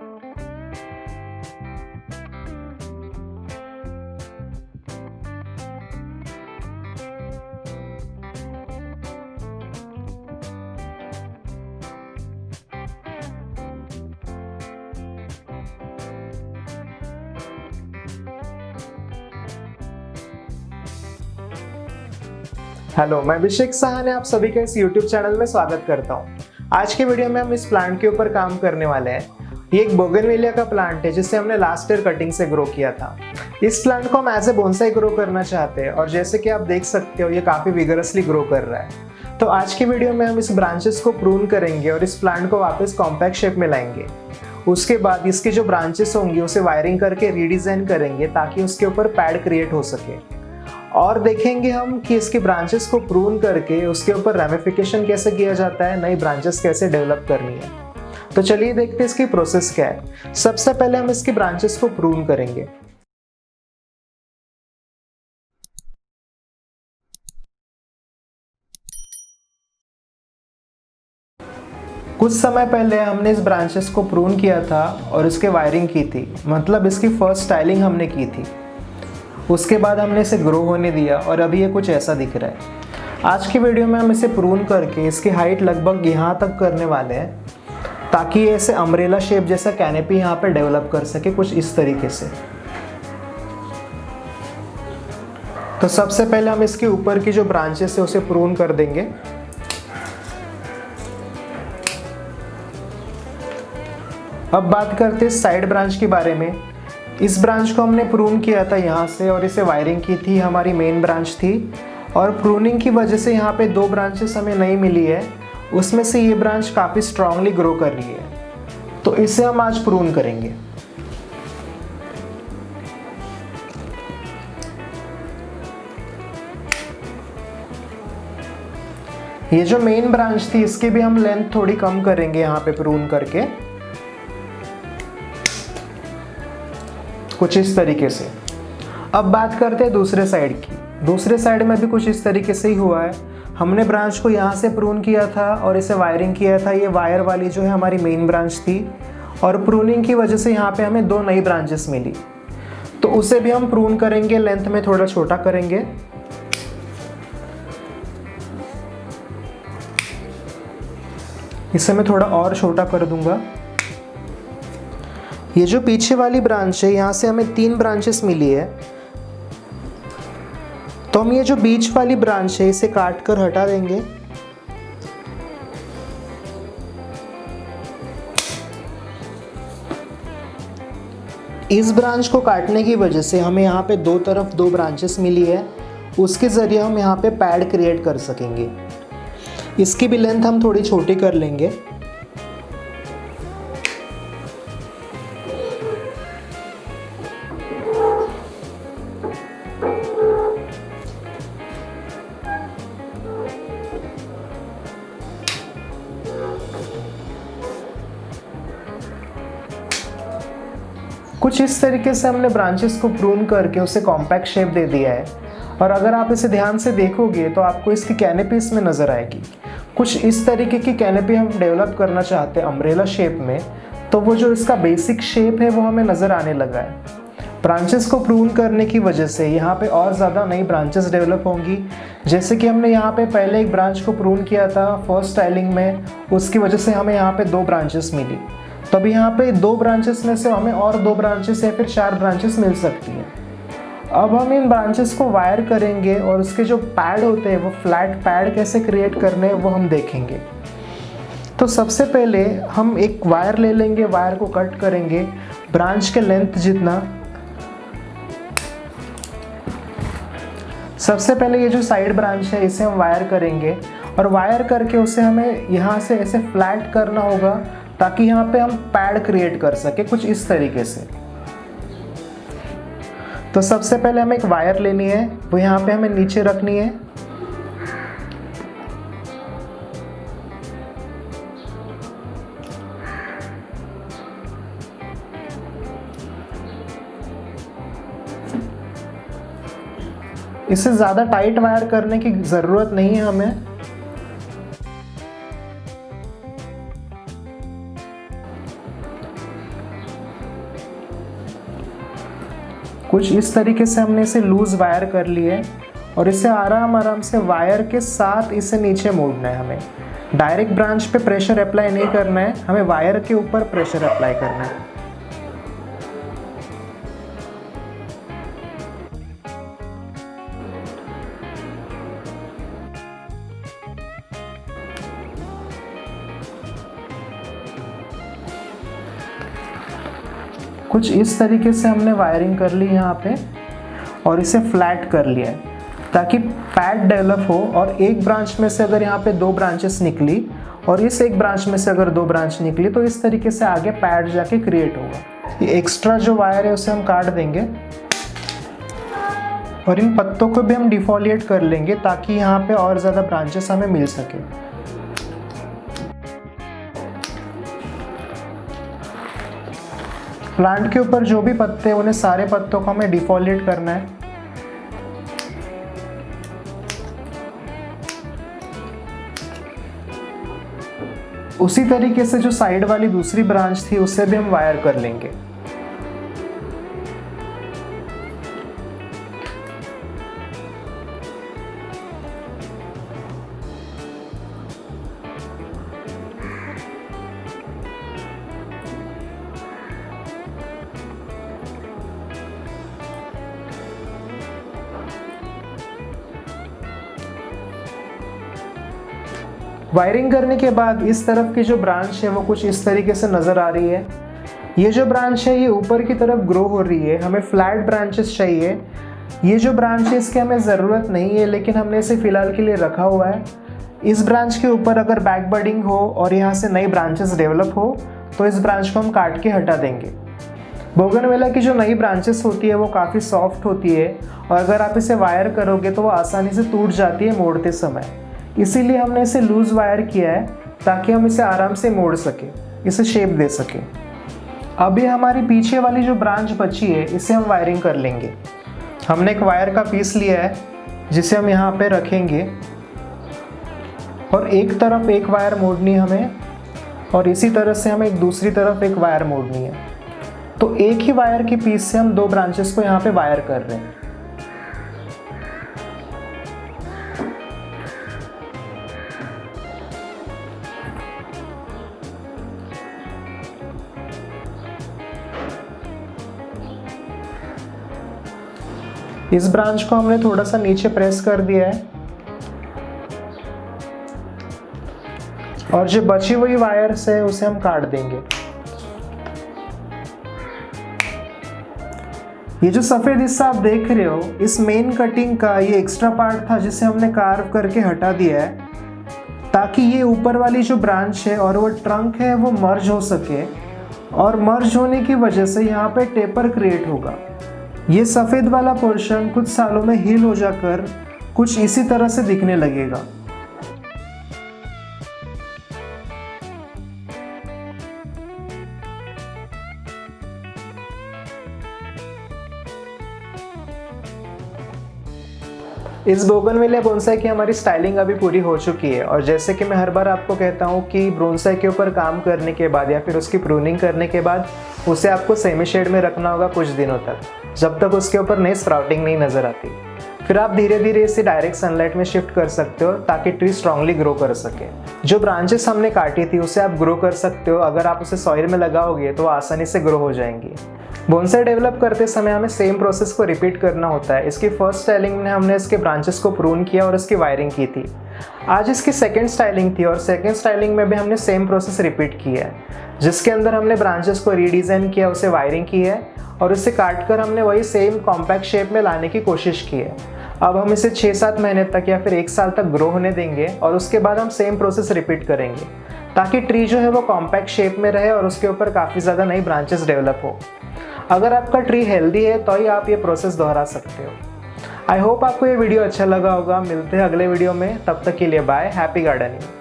Hello, मैं अभिषेक साहनी आप सभी का इस YouTube चैनल में स्वागत करता हूँ। आज के वीडियो में हम इस प्लांट के ऊपर काम करने वाले हैं। ये एक बोगनविलिया का प्लांट है जिसे हमने लास्ट ईयर कटिंग से ग्रो किया था। इस प्लांट को हम एज ए बोनसाई ग्रो करना चाहते हैं और जैसे कि आप देख सकते हो ये काफी विगरसली ग्रो कर रहा है। तो आज के वीडियो में हम इस ब्रांचेस को प्रून करेंगे और इस प्लांट को वापस कॉम्पैक्ट शेप में लाएंगे। उसके बाद इसकी जो ब्रांचेस होंगी उसे वायरिंग करके रीडिजाइन करेंगे ताकि उसके ऊपर पैड क्रिएट हो सके। और देखेंगे हम कि इसकी ब्रांचेस को प्रून करके उसके ऊपर रेमिफिकेशन कैसे किया जाता है, नई ब्रांचेस कैसे डेवलप करनी है। तो चलिए देखते हैं इसकी प्रोसेस क्या है। सबसे पहले हम इसकी ब्रांचेस को प्रून करेंगे। कुछ समय पहले हमने इस ब्रांचेस को प्रून किया था और इसके वायरिंग की थी, मतलब इसकी फर्स्ट स्टाइलिंग हमने की थी। उसके बाद हमने इसे ग्रो होने दिया और अभी ये कुछ ऐसा दिख रहा है। आज की वीडियो में हम इसे प्रून करके इसकी हाइट लगभग यहाँ तक करने वाले हैं ताकि ये ऐसे अम्ब्रेला शेप जैसा कैनेपी यहाँ पे डेवलप कर सके, कुछ इस तरीके से। तो सबसे पहले हम इसके ऊपर की जो ब्रांचेस है उसे प्रून कर देंगे। अब बात करते हैं साइड ब्रांच के बारे में। इस ब्रांच को हमने प्रून किया था यहाँ से और इसे वायरिंग की थी, हमारी मेन ब्रांच थी। और प्रूनिंग की वजह से यहाँ पे दो ब्रांचेस हमें नहीं मिली है, उसमें से ये ब्रांच काफ़ी स्ट्रांगली ग्रो कर रही है, तो इसे हम आज प्रून करेंगे। ये जो मेन ब्रांच थी इसकी भी हम लेंथ थोड़ी कम करेंगे यहाँ पे प्रून करके, कुछ इस तरीके से। अब बात करते हैं दूसरे साइड की। दूसरे साइड में भी कुछ इस तरीके से ही हुआ है। हमने ब्रांच को यहाँ से प्रून किया था और इसे वायरिंग किया था। ये वायर वाली जो है हमारी मेन ब्रांच थी और प्रूनिंग की वजह से यहाँ पे हमें दो नई ब्रांचेस मिली, तो उसे भी हम प्रून करेंगे, लेंथ में थोड़ा छोटा करेंगे। इसे मैं थोड़ा और छोटा कर दूंगा। ये जो पीछे वाली ब्रांच है यहाँ से हमें 3 ब्रांचेस मिली है, तो हम ये जो बीच वाली ब्रांच है इसे काट कर हटा देंगे। इस ब्रांच को काटने की वजह से हमें यहाँ पे दो तरफ 2 ब्रांचेस मिली है, उसके ज़रिए हम यहाँ पे पैड क्रिएट कर सकेंगे। इसकी भी लेंथ हम थोड़ी छोटी कर लेंगे। कुछ इस तरीके से हमने ब्रांचेस को प्रून करके उसे कॉम्पैक्ट शेप दे दिया है। और अगर आप इसे ध्यान से देखोगे तो आपको इसकी कैनेपी इसमें नज़र आएगी। कुछ इस तरीके की कैनेपी हम डेवलप करना चाहते हैं अम्ब्रेला शेप में, तो वो जो इसका बेसिक शेप है वो हमें नज़र आने लगा है। ब्रांचेस को प्रून करने की वजह से यहाँ पे और ज़्यादा नई ब्रांचेस डेवलप होंगी। जैसे कि हमने यहाँ पे पहले एक ब्रांच को प्रून किया था फर्स्ट स्टाइलिंग में, उसकी वजह से हमें यहाँ पे 2 ब्रांचेस मिली। तो अभी यहाँ पे 2 ब्रांचेस में से हमें और 2 ब्रांचेस या फिर 4 ब्रांचेस मिल सकती हैं। अब हम इन ब्रांचेस को वायर करेंगे और उसके जो पैड होते हैं वो फ्लैट पैड कैसे क्रिएट करने हैं वो हम देखेंगे। तो सबसे पहले हम एक वायर ले लेंगे, वायर को कट करेंगे ब्रांच के लेंथ जितना। सबसे पहले ये जो साइड ब्रांच है इसे हम वायर करेंगे और वायर करके उसे हमें यहाँ से ऐसे फ्लैट करना होगा ताकि यहाँ पे हम पैड क्रिएट कर सके, कुछ इस तरीके से। तो सबसे पहले हमें एक वायर लेनी है, वो यहाँ पे हमें नीचे रखनी है। इसे ज़्यादा टाइट वायर करने की ज़रूरत नहीं है हमें। कुछ इस तरीके से हमने इसे लूज़ वायर कर लिए और इसे आराम से वायर के साथ इसे नीचे मोड़ना है। हमें डायरेक्ट ब्रांच पे प्रेशर अप्लाई नहीं करना है, हमें वायर के ऊपर प्रेशर अप्लाई करना है। कुछ इस तरीके से हमने वायरिंग कर ली यहाँ पे और इसे फ्लैट कर लिया है ताकि पैड डेवलप हो। और एक ब्रांच में से अगर यहाँ पे 2 ब्रांचेस निकली और इस एक ब्रांच में से अगर 2 ब्रांच निकली तो इस तरीके से आगे पैड जाके क्रिएट होगा। ये एक्स्ट्रा जो वायर है उसे हम काट देंगे और इन पत्तों को भी हम डिफोलिएट कर लेंगे ताकि यहाँ पे और ज़्यादा ब्रांचेस हमें मिल सके। प्लांट के ऊपर जो भी पत्ते हैं उन्हें सारे पत्तों को हमें डिफोलिएट करना है। उसी तरीके से जो साइड वाली दूसरी ब्रांच थी उसे भी हम वायर कर लेंगे। वायरिंग करने के बाद इस तरफ की जो ब्रांच है वो कुछ इस तरीके से नज़र आ रही है। ये जो ब्रांच है ये ऊपर की तरफ ग्रो हो रही है, हमें फ्लैट ब्रांचेस चाहिए। ये जो ब्रांच है इसकी हमें ज़रूरत नहीं है लेकिन हमने इसे फ़िलहाल के लिए रखा हुआ है। इस ब्रांच के ऊपर अगर बैक बडिंग हो और यहाँ से नई ब्रांचेस डेवलप हो तो इस ब्रांच को हम काट के हटा देंगे। बोगनवेला की जो नई ब्रांचेस होती है वो काफ़ी सॉफ्ट होती है और अगर आप इसे वायर करोगे तो वो आसानी से टूट जाती है मोड़ते समय। इसीलिए हमने इसे लूज़ वायर किया है ताकि हम इसे आराम से मोड़ सकें, इसे शेप दे सकें। अभी हमारी पीछे वाली जो ब्रांच बची है इसे हम वायरिंग कर लेंगे। हमने एक वायर का पीस लिया है जिसे हम यहाँ पे रखेंगे और एक तरफ एक वायर मोड़नी है हमें और इसी तरह से हमें एक दूसरी तरफ एक वायर मोड़नी है। तो एक ही वायर के पीस से हम 2 ब्रांचेस को यहाँ पे वायर कर रहे हैं। इस ब्रांच को हमने थोड़ा सा नीचे प्रेस कर दिया है और जो बची हुई वायर्स है उसे हम काट देंगे। ये जो सफ़ेद हिस्सा आप देख रहे हो इस मेन कटिंग का ये एक्स्ट्रा पार्ट था जिसे हमने कार्व करके हटा दिया है ताकि ये ऊपर वाली जो ब्रांच है और वो ट्रंक है वो मर्ज हो सके और मर्ज होने की वजह से यहाँ पे टेपर क्रिएट होगा। ये सफ़ेद वाला पोर्शन कुछ सालों में हील हो जाकर कुछ इसी तरह से दिखने लगेगा। इस बोगनविलिया बोनसाई की हमारी स्टाइलिंग अभी पूरी हो चुकी है और जैसे कि मैं हर बार आपको कहता हूँ कि बोनसाई के ऊपर काम करने के बाद या फिर उसकी प्रूनिंग करने के बाद उसे आपको सेमी शेड में रखना होगा कुछ दिनों तक, जब तक उसके ऊपर नई स्प्राउटिंग नहीं नज़र आती। फिर आप धीरे धीरे इसे डायरेक्ट सनलाइट में शिफ्ट कर सकते हो ताकि ट्री स्ट्रांगली ग्रो कर सके। जो ब्रांचेस हमने काटी थी उसे आप ग्रो कर सकते हो, अगर आप उसे सॉइल में लगाओगे तो आसानी से ग्रो हो जाएंगी। बोनसाई डेवलप करते समय हमें सेम प्रोसेस को रिपीट करना होता है। इसकी फर्स्ट स्टाइलिंग में हमने इसके ब्रांचेस को प्रून किया और इसकी वायरिंग की थी। आज इसकी सेकंड स्टाइलिंग थी और सेकंड स्टाइलिंग में भी हमने सेम प्रोसेस रिपीट किया है, जिसके अंदर हमने ब्रांचेस को रीडिज़ाइन किया, उसे वायरिंग की है और इसे काट कर हमने वही सेम कॉम्पैक्ट शेप में लाने की कोशिश की है। अब हम इसे 6-7 महीने तक या फिर 1 साल तक ग्रो होने देंगे और उसके बाद हम सेम प्रोसेस रिपीट करेंगे ताकि ट्री जो है वो कॉम्पैक्ट शेप में रहे और उसके ऊपर काफ़ी ज़्यादा नई ब्रांचेस डेवलप हो। अगर आपका ट्री हेल्दी है तो ही आप ये प्रोसेस दोहरा सकते हो। आई होप आपको ये वीडियो अच्छा लगा होगा। मिलते हैं अगले वीडियो में, तब तक के लिए बाय। Happy gardening.